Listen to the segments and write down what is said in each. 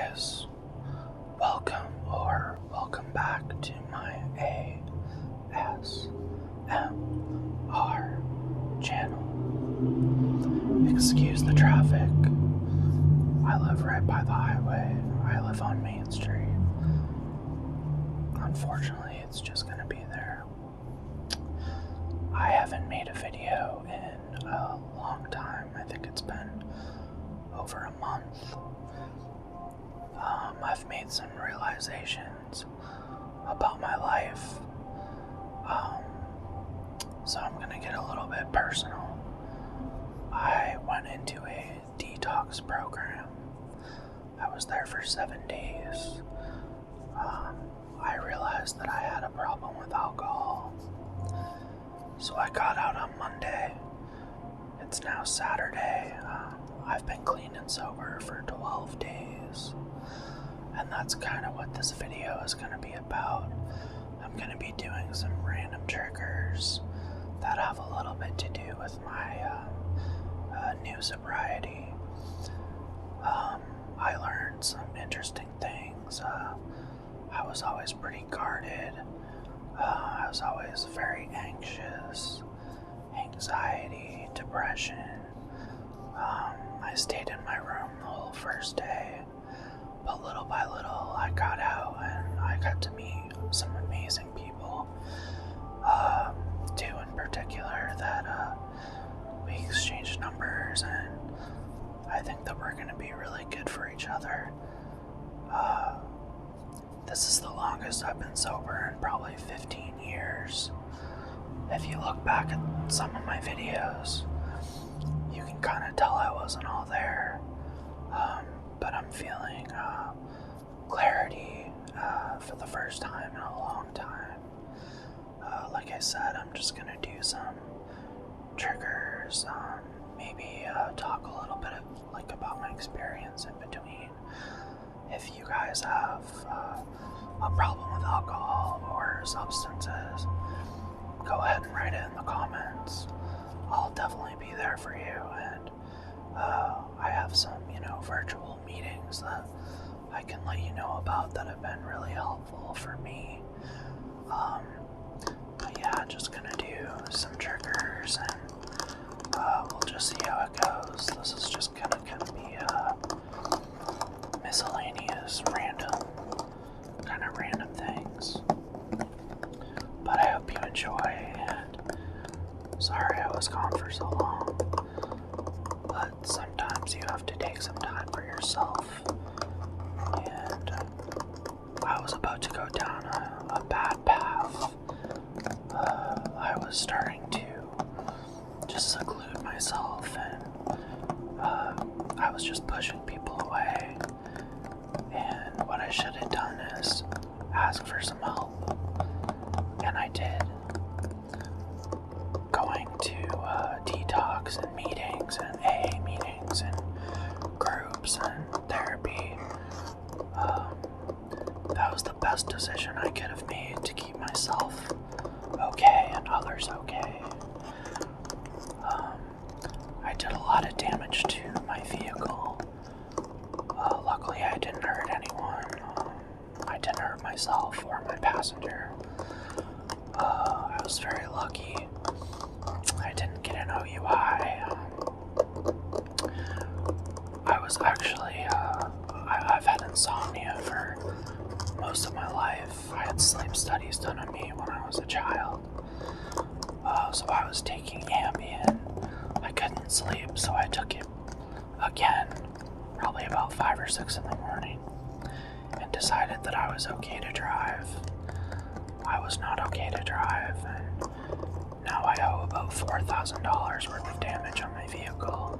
guys, welcome back to my ASMR channel. Excuse the traffic. I live right by the highway. I live on Main Street. Unfortunately, it's just gonna be there. I haven't made a video in a long time. I think it's been over a month. I've made some realizations about my life. So I'm gonna get a little bit personal. I went into a detox program. I was there for 7 days. I realized that I had a problem with alcohol. So I got out on Monday. It's now Saturday. I've been clean and sober for 12 days. And that's kind of what this video is going to be about. I'm going to be doing some random triggers that have a little bit to do with my new sobriety. I learned some interesting things. I was always pretty guarded. I was always very anxious, anxiety, depression. I stayed in my room the whole first day, but little by little I got out and I got to meet some amazing people. Two in particular that we exchanged numbers, and I think that we're going to be really good for each other. This is the longest I've been sober in probably 15 years. If you look back at some of my videos, you can kind of tell I wasn't all there. But I'm feeling clarity for the first time in a long time. Like I said, I'm just going to do some triggers, maybe talk a little bit about my experience in between. If you guys have a problem with alcohol or substances, go ahead and write it in the comments. I'll definitely be there for you, and I have some, virtual meetings that I can let you know about that have been really helpful for me. But yeah, just gonna do some triggers, and we'll just see how it goes. This is just gonna be miscellaneous, random things. But I hope you enjoy, and sorry I was gone for so long. But sometimes you have to take some time for yourself. And I was about to go down a bad path. I was starting to just seclude myself, and I was just pushing people away. And what I should have done is ask for some help. And I did. Going to detox and meetings and AA meetings and groups and therapy. That was the best decision I could have made to keep myself okay and others okay. I did a lot of damage to my vehicle. Luckily I didn't hurt anyone. I didn't hurt myself or my passenger. I was very lucky. I didn't get an OUI. I was actually, I've had insomnia for most of my life. I had sleep studies done on me when I was a child. So I was taking Ambien. I couldn't sleep, so I took it again, probably about 5 or 6 in the morning, and decided that I was okay to drive. I was not okay to drive, and now I owe about $4,000 worth of damage on my vehicle.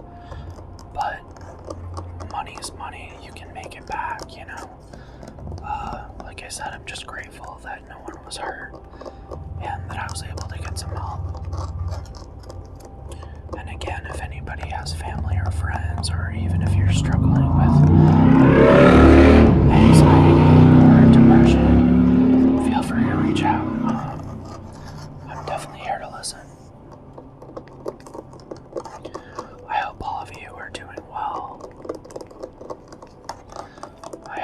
But money is money, you can make it back, Like I said, I'm just grateful that no one was hurt, and that I was able to get some help. And again, if anybody has family or friends, or even if you're struggling with anxiety or depression, feel free to reach out. I'm definitely here to listen. I hope all of you are doing well. I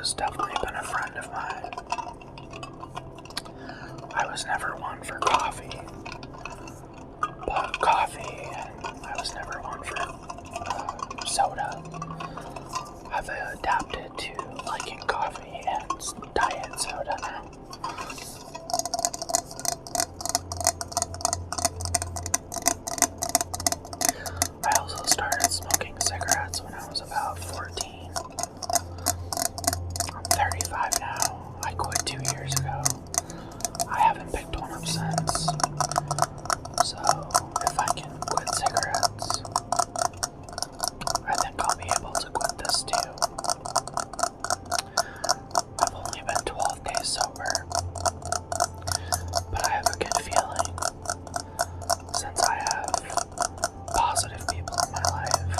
has definitely been a friend of mine. I was never one for coffee, and I was never one for soda. I've adapted to liking coffee and diet soda now. I also started smoking cigarettes when I was about 14. I'm 35 now. I quit 2 years ago. I haven't picked one up since. So, if I can quit cigarettes, I think I'll be able to quit this too. I've only been 12 days sober, but I have a good feeling since I have positive people in my life.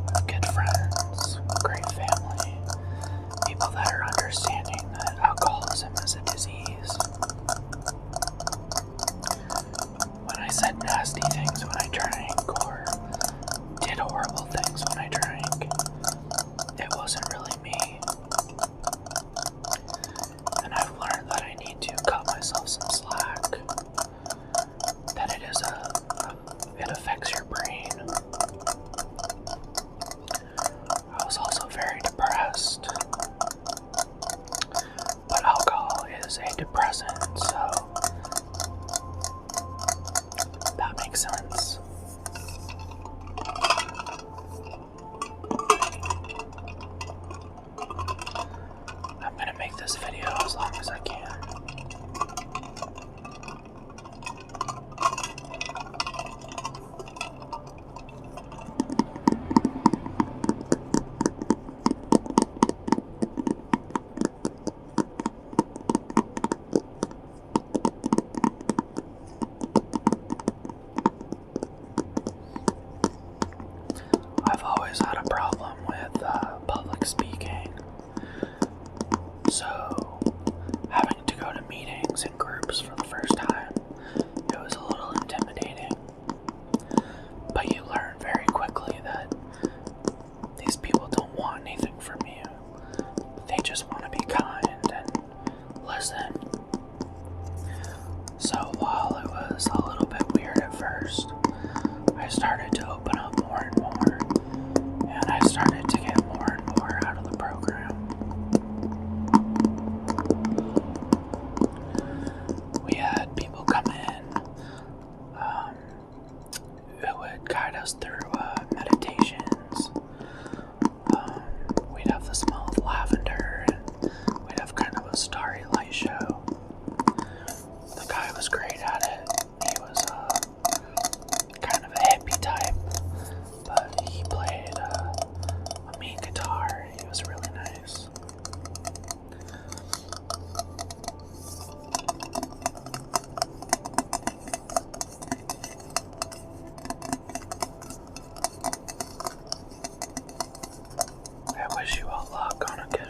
I have good friends, great family, people that are understanding that alcoholism is a disease. When I said nasty things when I drank, or did horrible things when I drank, it wasn't really me. And I've learned that I need to cut myself some slack. That it affects your brain. I was also very depressed. But alcohol is a depressant, so that makes sense. I'm gonna make this video as long as I can. I've always had a problem with public speaking, so having to go to meetings in groups for the first time, it was a little intimidating. But you learn very quickly that these people don't want anything from you. They just want to be kind and listen. So while it was a little bit weird at first, I started to open up more and more, and I started to get more and more out of the program. We had people come in who would guide us through meditations. We'd have the smell of lavender, and we'd have kind of a starry light show. The guy was great at it. He was kind of a hippie type, but he played a mean guitar. He was really nice. I wish you all luck on a good,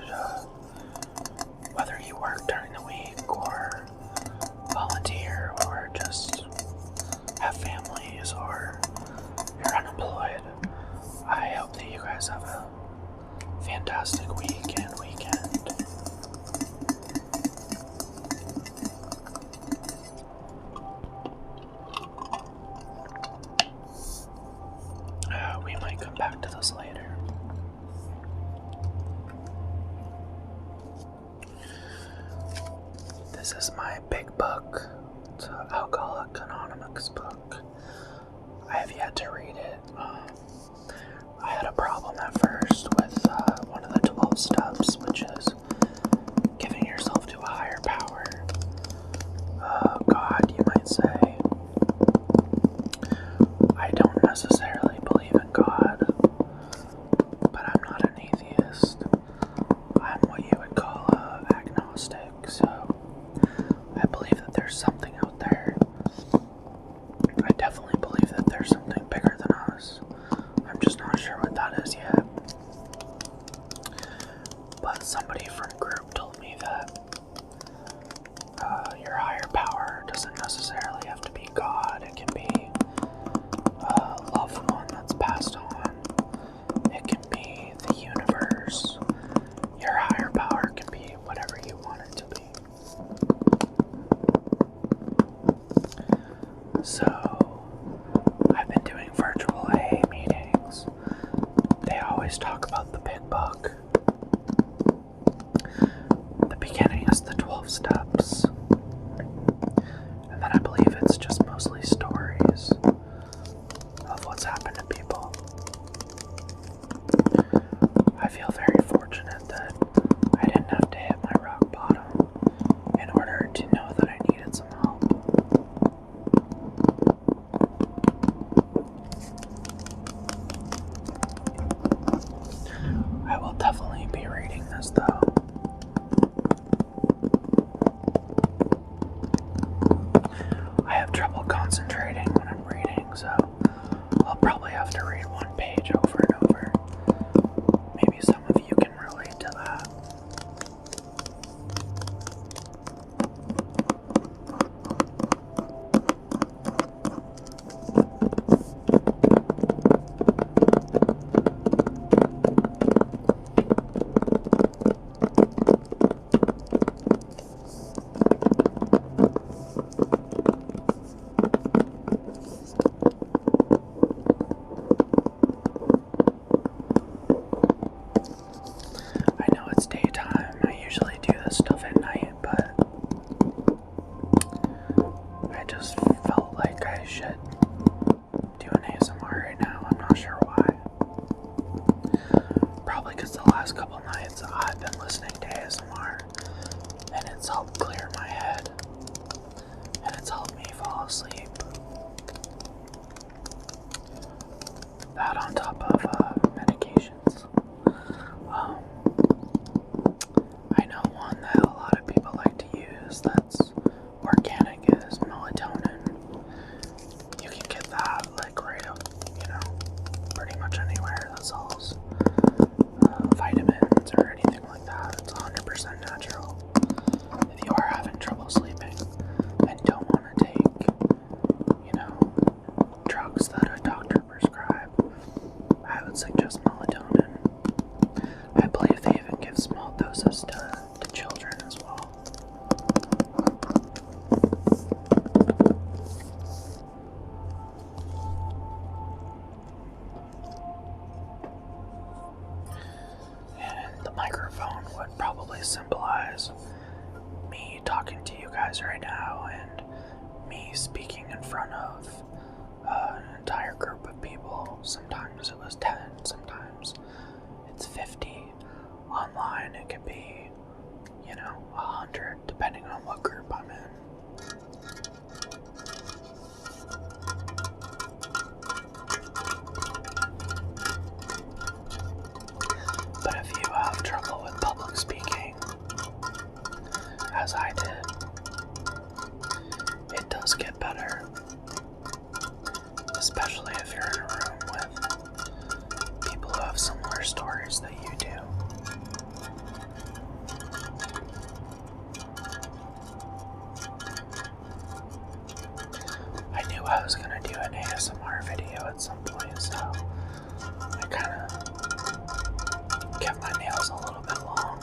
whether you work during the week or volunteer or just have families or you're unemployed. I hope that you guys have a fantastic week and weekend. We might come back to this later. This is my big book. It's an Alcoholics Anonymous book. I have yet to read it. I had a problem at first with one of the 12 steps, which is giving yourself to a higher power. God, you might say. I don't necessarily believe in God, but I'm not an atheist. I'm what you would call agnostic, so I believe that there's something out there. I definitely believe that there's something bigger than us. I'm just not sure what that is yet. But somebody from group told me that your higher power doesn't necessarily have to be God. It can be a loved one that's passed on. It can be the universe. Your higher power steps. And then I believe it's just mostly stories of what's happened to people. I feel very fortunate that I didn't have to hit my rock bottom in order to know that I needed some help. I will definitely be reading this though. I have trouble concentrating when I'm reading, so I'll probably have to read one page over and over. Maybe some of you can relate to that. I know it's daytime. I usually do this stuff at night, but I just felt like I should do an ASMR right now. I'm not sure why. Probably because the last couple nights I've been listening to ASMR and it's helped clear my head and it's helped me fall asleep. That on top of medications. I know one that a lot of people like to use that's organic is melatonin. You can get that like right up, pretty much anywhere that sells vitamins or anything like that. It's 100% natural. If you are having trouble sleeping and don't want to take, drugs that a doctor prescribe, I would suggest melatonin. I believe they even give small doses to children as well. And the microphone would probably symbolize me talking to you guys right now and me speaking in front of an entire group of people. Sometimes it was 10, sometimes it's 50. Online it could be, 100, depending on what group I'm in. But if you have trouble with public speaking, as I did, it does get better. Especially if you're in a room with people who have similar stories that you do. I knew I was going to do an ASMR video at some point, so I kind of kept my nails a little bit long.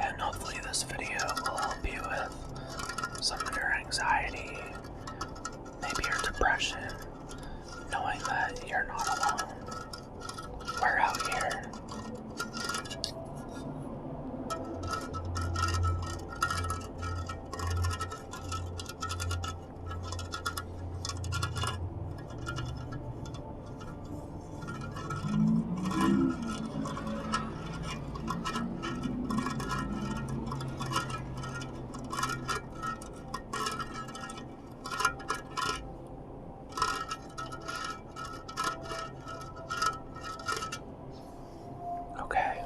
And hopefully this video will help you with some of your anxiety, maybe your depression, knowing that you're not alone. We're out here. Okay.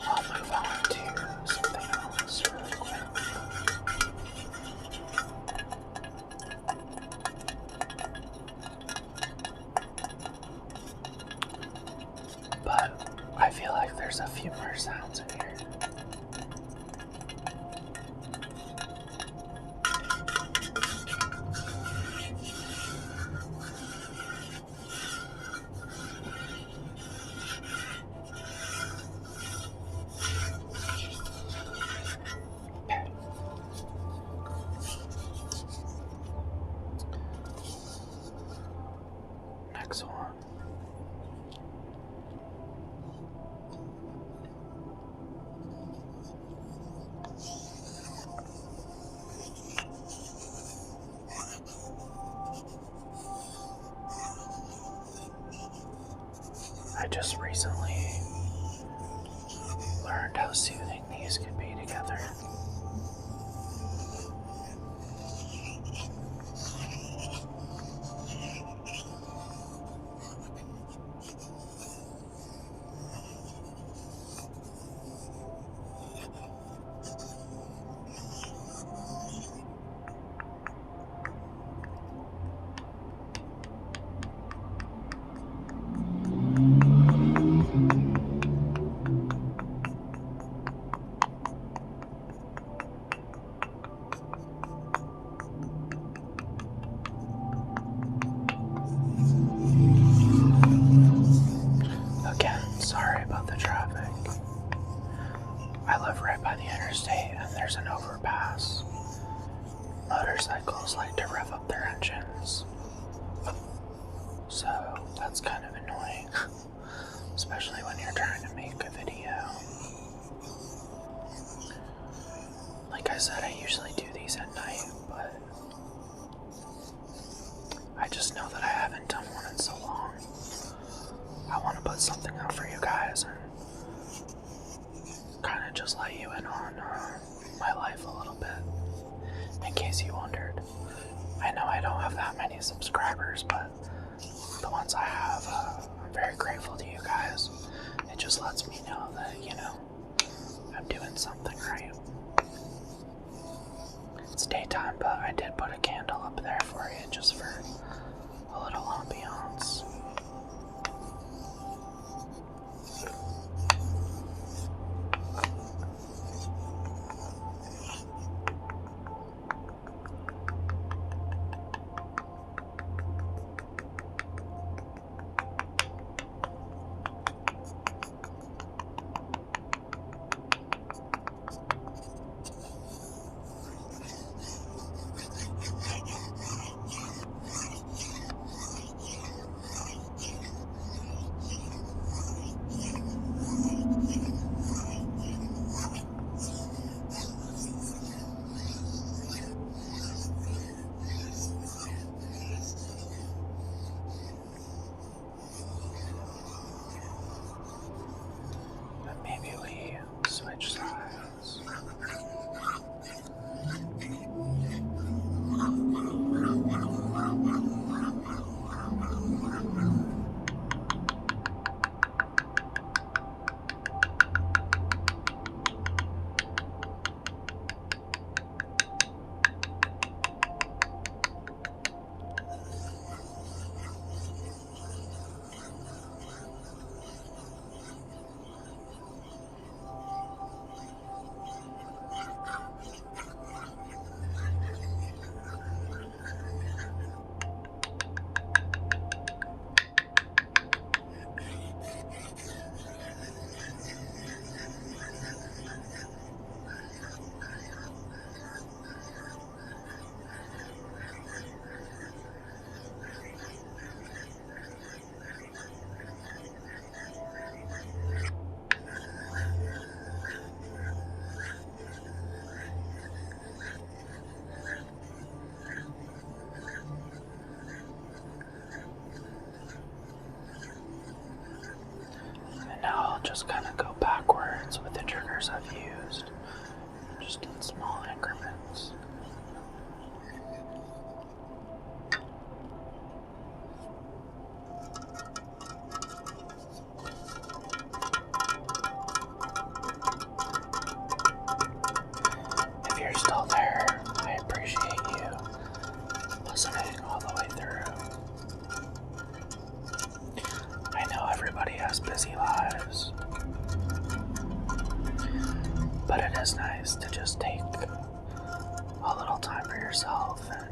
I'll move on to something else really quick. But I feel like there's a few more sounds in here. next one. I just recently learned how soothing these could be together. Again, sorry about the traffic. I live right by the interstate and there's an overpass. Motorcycles like to rev up their engines, so that's kind of annoying, especially when you're trying to make a video. Like I said, I usually do these at night, but I just know that I haven't done one in so long. I want to put something out for you guys and kind of just let you in on my life a little bit, in case you wondered. I know I don't have that many subscribers, but the ones I have, I'm very grateful to you guys. It just lets me know that, I'm doing something right. It's daytime, but I did put a candle up there for you just for a little ambiance. Maybe we switch sides. Just kind of go backwards with the triggers I've used, just in small increments. If you're still there, I appreciate you listening all the way through. I know everybody has busy lives, but it is nice to just take a little time for yourself and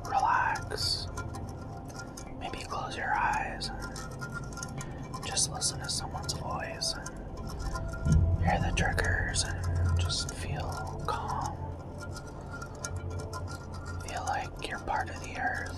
relax. Maybe close your eyes and just listen to someone's voice and hear the triggers and just feel calm. Feel like you're part of the earth.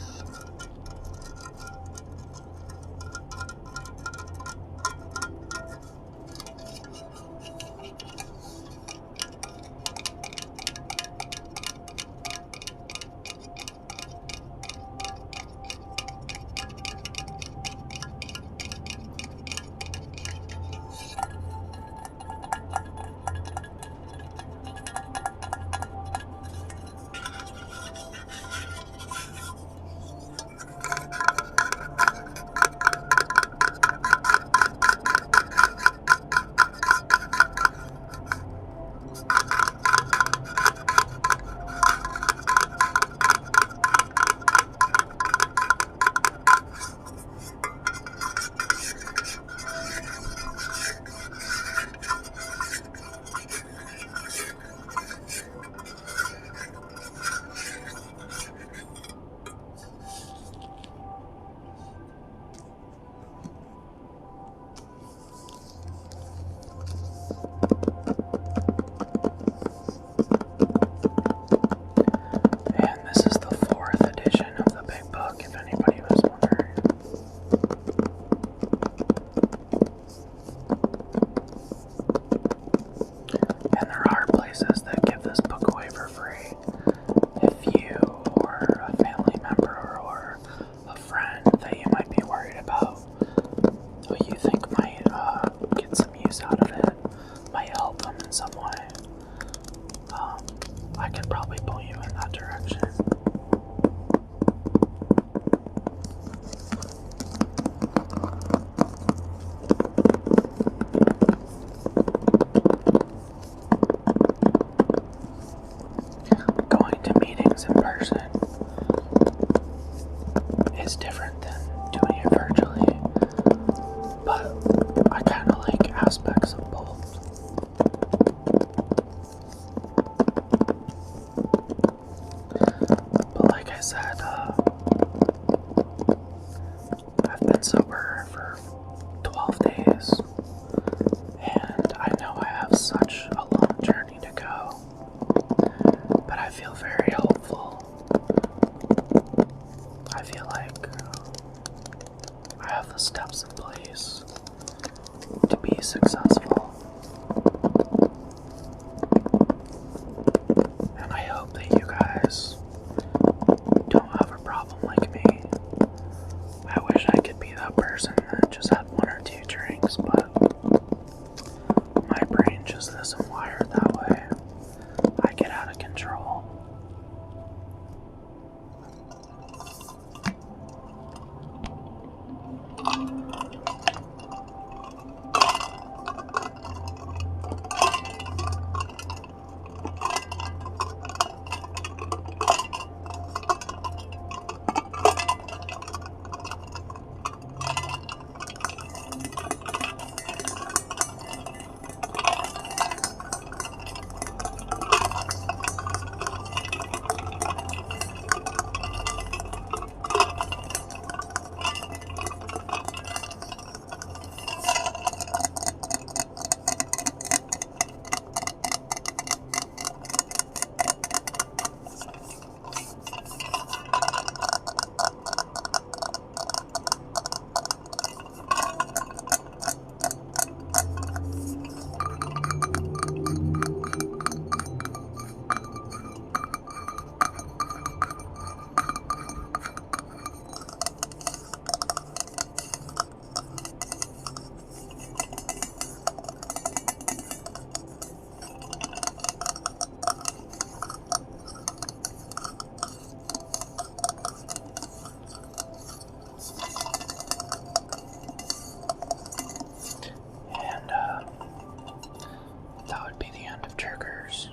is different than doing it virtually, but I kind of like aspects of both. But like I said, I've been sober for 12 days, and I know I have such a long journey to go, but I feel very hopeful. I feel like I have the steps in place to be successful, and I hope that you guys don't have a problem like me. I wish I could be that person that just had one or two drinks, but my brain just isn't wired that way. I get out of control. That would be the end of Triggers.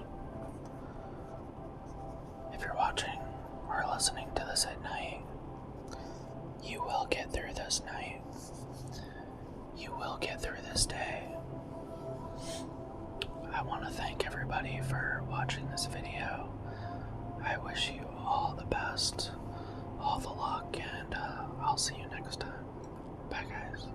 If you're watching or listening to this at night, you will get through this night. You will get through this day. I want to thank everybody for watching this video. I wish you all the best, all the luck, and I'll see you next time. Bye, guys.